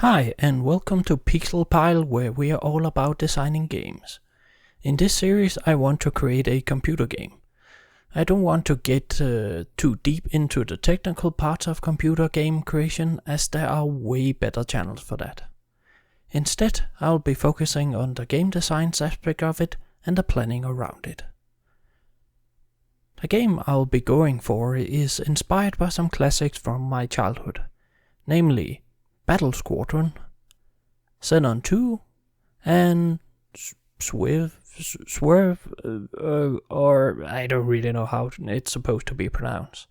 Hi and welcome to Pixel Pile, where we are all about designing games. In this series I want to create a computer game. I don't want to get too deep into the technical parts of computer game creation, as there are way better channels for that. Instead, I'll be focusing on the game design aspect of it and the planning around it. The game I'll be going for is inspired by some classics from my childhood, namely Battle Squadron, Xenon 2, and Swerve, or I don't really know how it's supposed to be pronounced.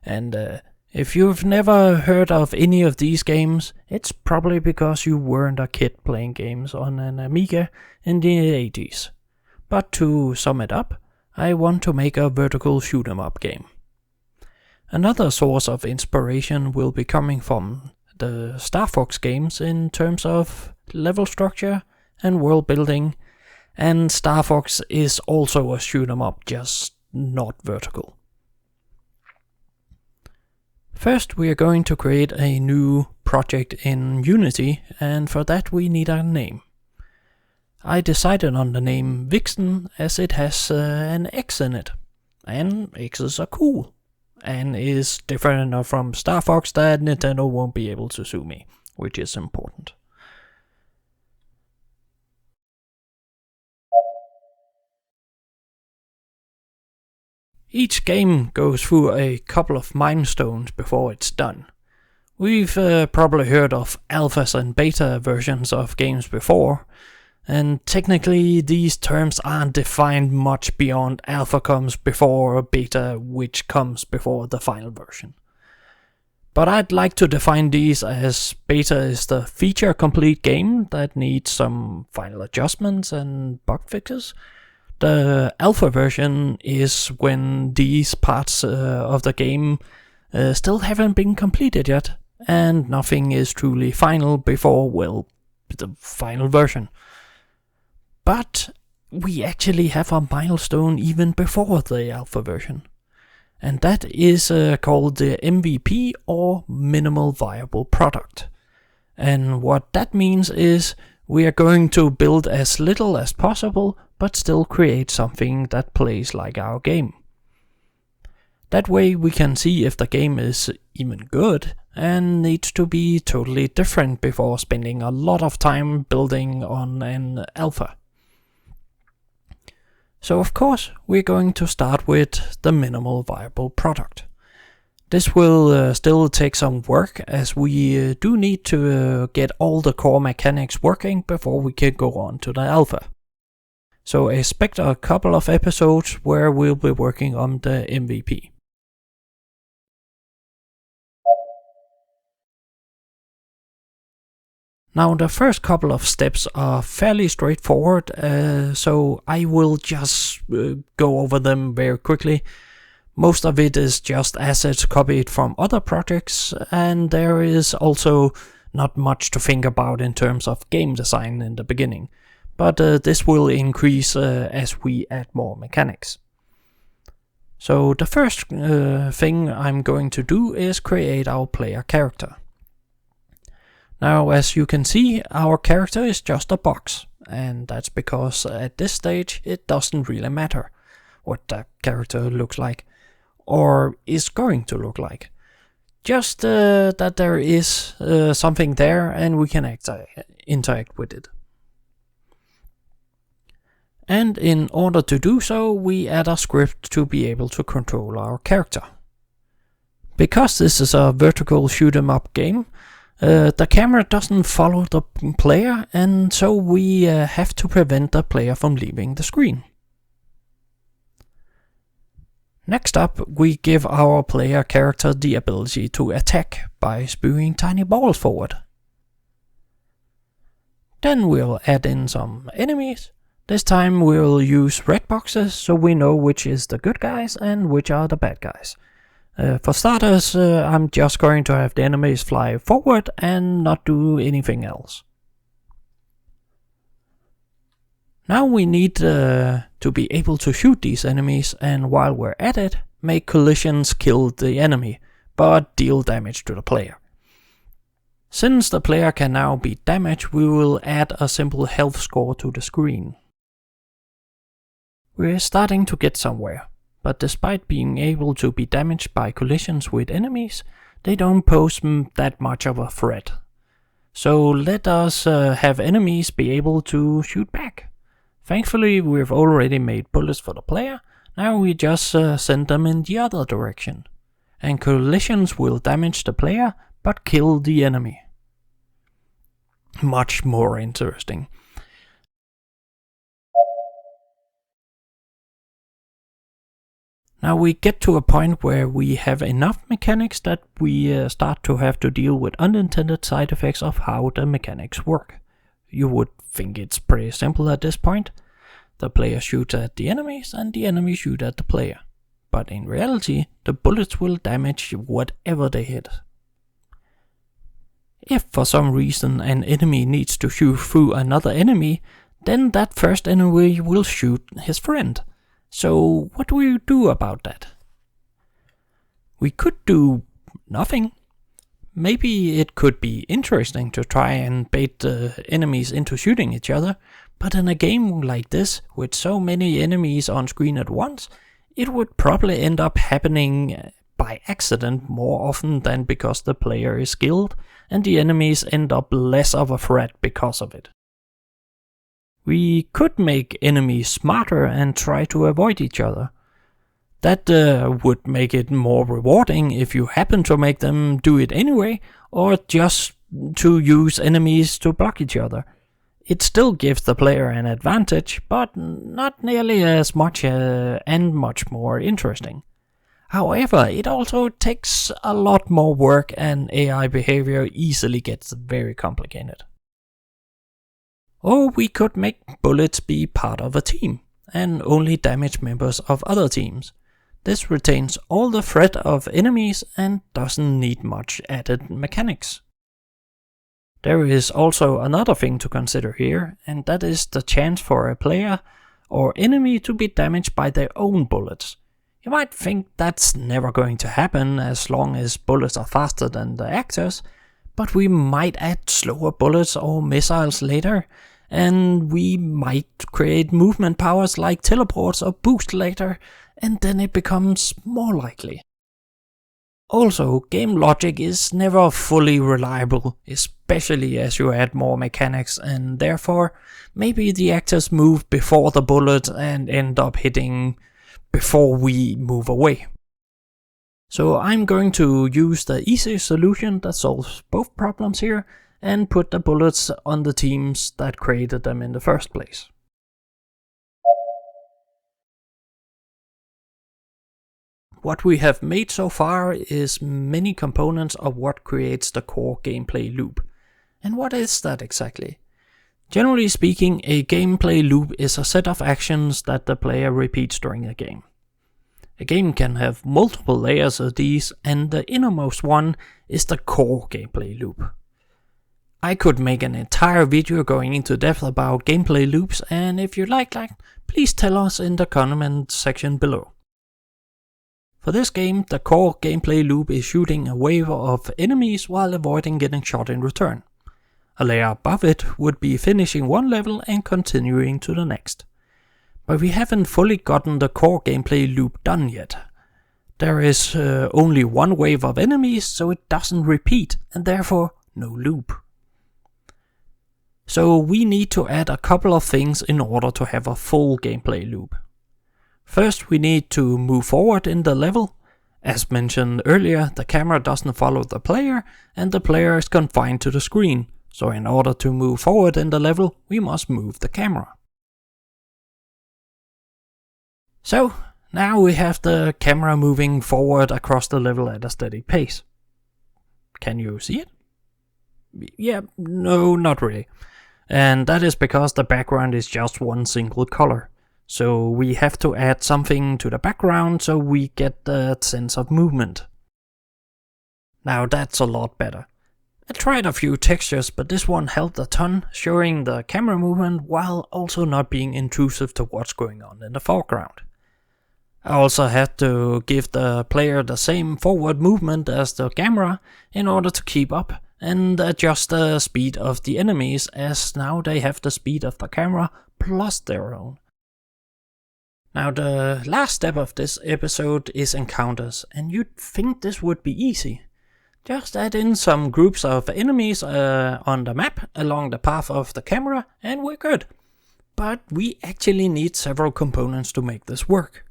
And if you've never heard of any of these games, it's probably because you weren't a kid playing games on an Amiga in the 80s. But to sum it up, I want to make a vertical shoot-'em-up game. Another source of inspiration will be coming from the Star Fox games in terms of level structure and world building, and Star Fox is also a shoot-'em-up, just not vertical. First, we are going to create a new project in Unity, and for that we need a name. I decided on the name Vixen as it has an X in it, and X's are cool, and is different enough from Star Fox that Nintendo won't be able to sue me, which is important. Each game goes through a couple of milestones before it's done. We've probably heard of alphas and beta versions of games before, and technically these terms aren't defined much beyond alpha comes before beta, which comes before the final version. But I'd like to define these as beta is the feature complete game that needs some final adjustments and bug fixes. The alpha version is when these parts of the game still haven't been completed yet, and nothing is truly final before, well, the final version. But we actually have a milestone even before the alpha version, and that is called the MVP, or minimal viable product. And what that means is we are going to build as little as possible, but still create something that plays like our game. That way we can see if the game is even good and needs to be totally different before spending a lot of time building on an alpha. So of course we're going to start with the minimal viable product. This will still take some work, as we do need to get all the core mechanics working before we can go on to the alpha. So expect a couple of episodes where we'll be working on the MVP. Now the first couple of steps are fairly straightforward, so I will just go over them very quickly. Most of it is just assets copied from other projects, and there is also not much to think about in terms of game design in the beginning, but this will increase as we add more mechanics. So the first thing I'm going to do is create our player character. Now, as you can see, our character is just a box, and that's because at this stage it doesn't really matter what the character looks like, or is going to look like. Just that there is something there and we can interact with it. And in order to do so, we add a script to be able to control our character. Because this is a vertical shoot-'em-up game, the camera doesn't follow the player, and so we have to prevent the player from leaving the screen. Next up, we give our player character the ability to attack by spewing tiny balls forward. Then we'll add in some enemies. This time we'll use red boxes so we know which is the good guys and which are the bad guys. For starters, I'm just going to have the enemies fly forward and not do anything else. Now we need to be able to shoot these enemies, and while we're at it, make collisions kill the enemy, but deal damage to the player. Since the player can now be damaged, we will add a simple health score to the screen. We're starting to get somewhere, but despite being able to be damaged by collisions with enemies, they don't pose that much of a threat. So let us have enemies be able to shoot back. Thankfully, we've already made bullets for the player, now we just send them in the other direction. And collisions will damage the player, but kill the enemy. Much more interesting. Now we get to a point where we have enough mechanics that we start to have to deal with unintended side effects of how the mechanics work. You would think it's pretty simple at this point. The player shoots at the enemies and the enemies shoot at the player. But in reality, the bullets will damage whatever they hit. If for some reason an enemy needs to shoot through another enemy, then that first enemy will shoot his friend. So what do we do about that? We could do nothing. Maybe it could be interesting to try and bait the enemies into shooting each other, but in a game like this, with so many enemies on screen at once, it would probably end up happening by accident more often than because the player is skilled, and the enemies end up less of a threat because of it. We could make enemies smarter and try to avoid each other. That would make it more rewarding if you happen to make them do it anyway, or just to use enemies to block each other. It still gives the player an advantage, but not nearly as much and much more interesting. However, it also takes a lot more work and AI behavior easily gets very complicated. Or we could make bullets be part of a team, and only damage members of other teams. This retains all the threat of enemies and doesn't need much added mechanics. There is also another thing to consider here, and that is the chance for a player or enemy to be damaged by their own bullets. You might think that's never going to happen as long as bullets are faster than the actors, but we might add slower bullets or missiles later, and we might create movement powers like teleports or boost later, and then it becomes more likely. Also, game logic is never fully reliable, especially as you add more mechanics, and therefore maybe the actors move before the bullet and end up hitting before we move away. So I'm going to use the easy solution that solves both problems here and put the bullets on the teams that created them in the first place. What we have made so far is many components of what creates the core gameplay loop. And what is that exactly? Generally speaking, a gameplay loop is a set of actions that the player repeats during a game. A game can have multiple layers of these, and the innermost one is the core gameplay loop. I could make an entire video going into depth about gameplay loops, and if you like that, please tell us in the comment section below. For this game, the core gameplay loop is shooting a wave of enemies while avoiding getting shot in return. A layer above it would be finishing one level and continuing to the next. But we haven't fully gotten the core gameplay loop done yet. There is only one wave of enemies, so it doesn't repeat, and therefore no loop. So we need to add a couple of things in order to have a full gameplay loop. First, we need to move forward in the level. As mentioned earlier, the camera doesn't follow the player, and the player is confined to the screen. So in order to move forward in the level, we must move the camera. So, now we have the camera moving forward across the level at a steady pace. Can you see it? Yeah, no, not really. And that is because the background is just one single color. So we have to add something to the background so we get that sense of movement. Now that's a lot better. I tried a few textures, but this one helped a ton, showing the camera movement while also not being intrusive to what's going on in the foreground. I also had to give the player the same forward movement as the camera in order to keep up, and adjust the speed of the enemies, as now they have the speed of the camera plus their own. Now the last step of this episode is encounters, and you'd think this would be easy. Just add in some groups of enemies on the map along the path of the camera and we're good. But we actually need several components to make this work.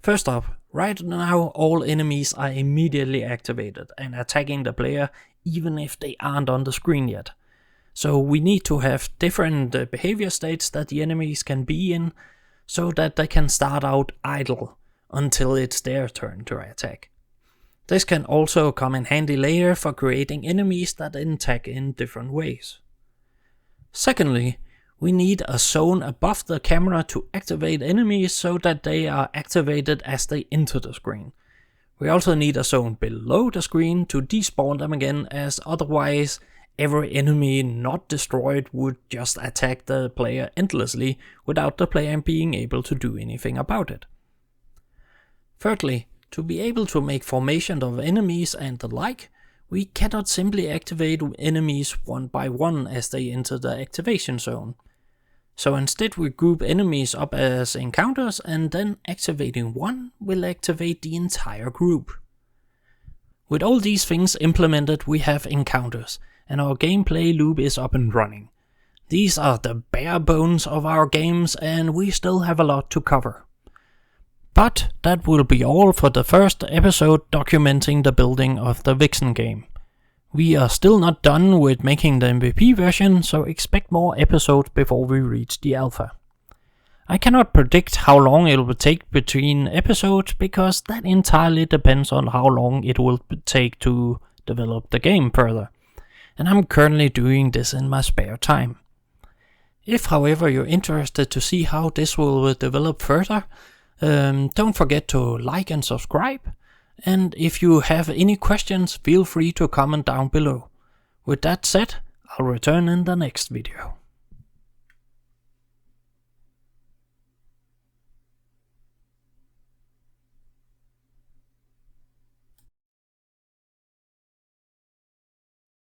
First up, right now all enemies are immediately activated and attacking the player even if they aren't on the screen yet. So we need to have different behavior states that the enemies can be in, so that they can start out idle until it's their turn to attack. This can also come in handy later for creating enemies that attack in different ways. Secondly, we need a zone above the camera to activate enemies so that they are activated as they enter the screen. We also need a zone below the screen to despawn them again, as otherwise every enemy not destroyed would just attack the player endlessly without the player being able to do anything about it. Thirdly, to be able to make formation of enemies and the like, we cannot simply activate enemies one by one as they enter the activation zone. So instead we group enemies up as encounters, and then activating one will activate the entire group. With all these things implemented, we have encounters, and our gameplay loop is up and running. These are the bare bones of our games, and we still have a lot to cover. But that will be all for the first episode documenting the building of the Vixen game. We are still not done with making the MVP version, so expect more episodes before we reach the alpha. I cannot predict how long it will take between episodes, because that entirely depends on how long it will take to develop the game further. And I'm currently doing this in my spare time. If however you're interested to see how this will develop further, don't forget to like and subscribe, and if you have any questions, feel free to comment down below. With that said, I'll return in the next video.